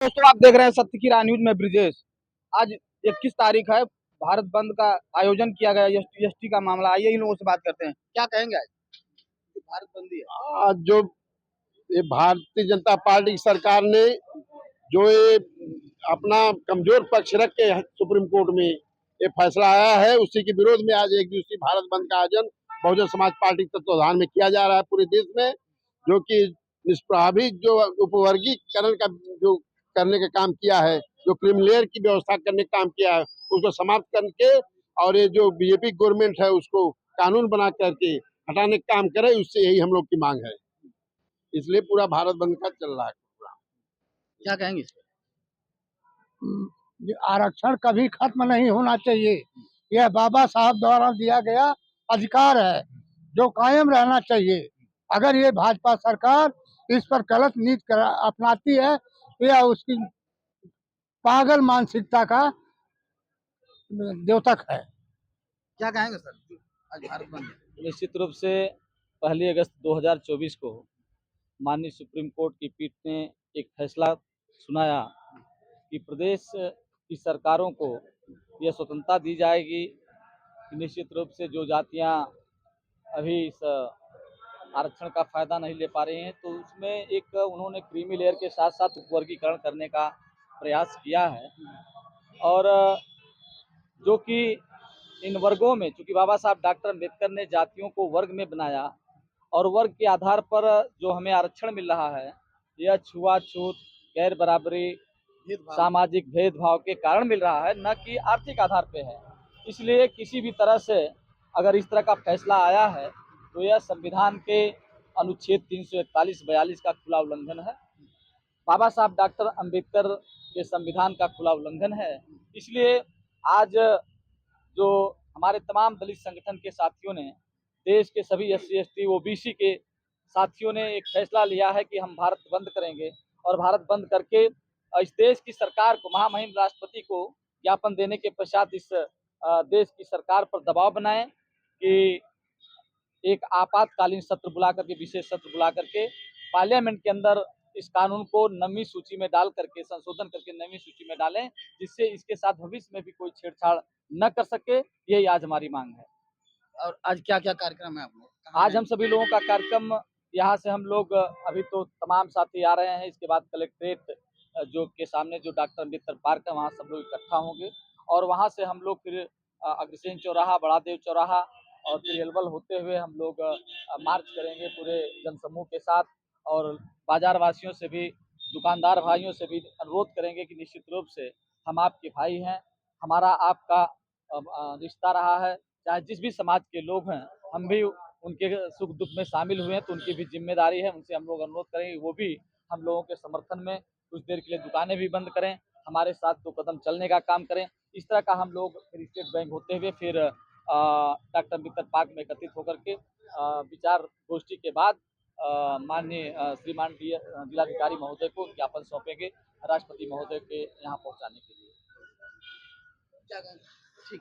दोस्तों, आप देख रहे हैं सत्य की राह न्यूज में ब्रिजेश। आज 21 तारीख है। भारत बंद का आयोजन किया गया। जीएसटी का मामला, आइए इन लोगों से बात करते हैं। क्या कहेंगे आज जो भारत बंदी है? आज जो ये भारतीय जनता पार्टी की सरकार ने जो ये अपना कमजोर पक्ष रख के सुप्रीम कोर्ट में ये फैसला आया है, उसी के विरोध में आज एक दिवसीय भारत बंद का आयोजन बहुजन समाज पार्टी के तत्वाधान में किया जा रहा है पूरे देश में। जो कि निष्प्रभावित जो उपवर्गीकरण का जो करने का काम किया है, जो क्रीमी लेयर की व्यवस्था करने का काम किया है, उसको समाप्त करके और ये जो बीजेपी गवर्नमेंट है उसको कानून बना करके हटाने का काम करे, उससे यही हम लोग की मांग है। इसलिए पूरा भारत बंद का चल रहा है। क्या कहेंगे इस ये आरक्षण कभी खत्म नहीं होना चाहिए। यह बाबा साहब द्वारा दिया गया अधिकार है जो कायम रहना चाहिए। अगर ये भाजपा सरकार इस पर गलत नीति अपनाती है तो यह उसकी पागल मानसिकता का द्योतक है। क्या कहेंगे सर आज भारत बंद है? निश्चित रूप से 1 अगस्त 2024 को माननीय सुप्रीम कोर्ट की पीठ ने एक फैसला सुनाया कि प्रदेश की सरकारों को यह स्वतंत्रता दी जाएगी कि निश्चित रूप से जो जातियां अभी इस आरक्षण का फायदा नहीं ले पा रही हैं, तो उसमें एक उन्होंने क्रीमी लेयर के साथ साथ उपवर्गीकरण करने का प्रयास किया है। और जो कि इन वर्गों में, चूंकि बाबा साहब डॉक्टर अम्बेडकर ने जातियों को वर्ग में बनाया और वर्ग के आधार पर जो हमें आरक्षण मिल रहा है, यह छुआछूत, गैर बराबरी, सामाजिक भेदभाव के कारण मिल रहा है, न कि आर्थिक आधार पे है। इसलिए किसी भी तरह से अगर इस तरह का फैसला आया है तो यह संविधान के अनुच्छेद 341-42 का खुला उल्लंघन है, बाबा साहब डॉक्टर अम्बेडकर के संविधान का खुला उल्लंघन है। इसलिए आज जो हमारे तमाम दलित संगठन के साथियों ने, देश के सभी SC ST OBC के साथियों ने एक फैसला लिया है कि हम भारत बंद करेंगे और भारत बंद करके इस देश की सरकार को, महामहिम राष्ट्रपति को ज्ञापन देने के पश्चात इस देश की सरकार पर दबाव बनाएं कि एक आपातकालीन सत्र बुला करके, विशेष सत्र बुला करके पार्लियामेंट के अंदर इस कानून को नवीं सूची में डाल करके, संशोधन करके नवीं सूची में डालें, जिससे इसके साथ भविष्य में भी कोई छेड़छाड़ न कर सके। यही आज हमारी मांग है। और आज क्या क्या कार्यक्रम है आप लोग? आज हम सभी लोगों का कार्यक्रम, यहाँ से हम लोग अभी तो तमाम साथी आ रहे हैं, इसके बाद कलेक्ट्रेट जो के सामने जो डॉक्टर अम्बेडकर पार्क है, वहाँ सब लोग इकट्ठा होंगे और वहाँ से हम लोग फिर अग्रसेन चौराहा, बड़ादेव चौराहा और फिर एलवल होते हुए हम लोग मार्च करेंगे पूरे जनसमूह के साथ। और बाजार वासियों से भी, दुकानदार भाइयों से भी अनुरोध करेंगे कि निश्चित रूप से हम आपके भाई हैं, हमारा आपका रिश्ता रहा है, चाहे जिस भी समाज के लोग हैं, हम भी उनके सुख दुख में शामिल हुए हैं, तो उनकी भी जिम्मेदारी है। उनसे हम लोग अनुरोध करेंगे वो भी हम लोगों के समर्थन में कुछ देर के लिए दुकानें भी बंद करें, हमारे साथ 2 कदम चलने का काम करें। इस तरह का हम लोग फिर स्टेट बैंक होते हुए फिर डॉक्टर अम्बेडकर पार्क में एकत्रित होकर के विचार गोष्ठी के बाद माननीय श्रीमान जिलाधिकारी महोदय को ज्ञापन सौंपेंगे राष्ट्रपति महोदय के यहाँ पहुँचाने के लिए। क्या कहेंगे? ठीक।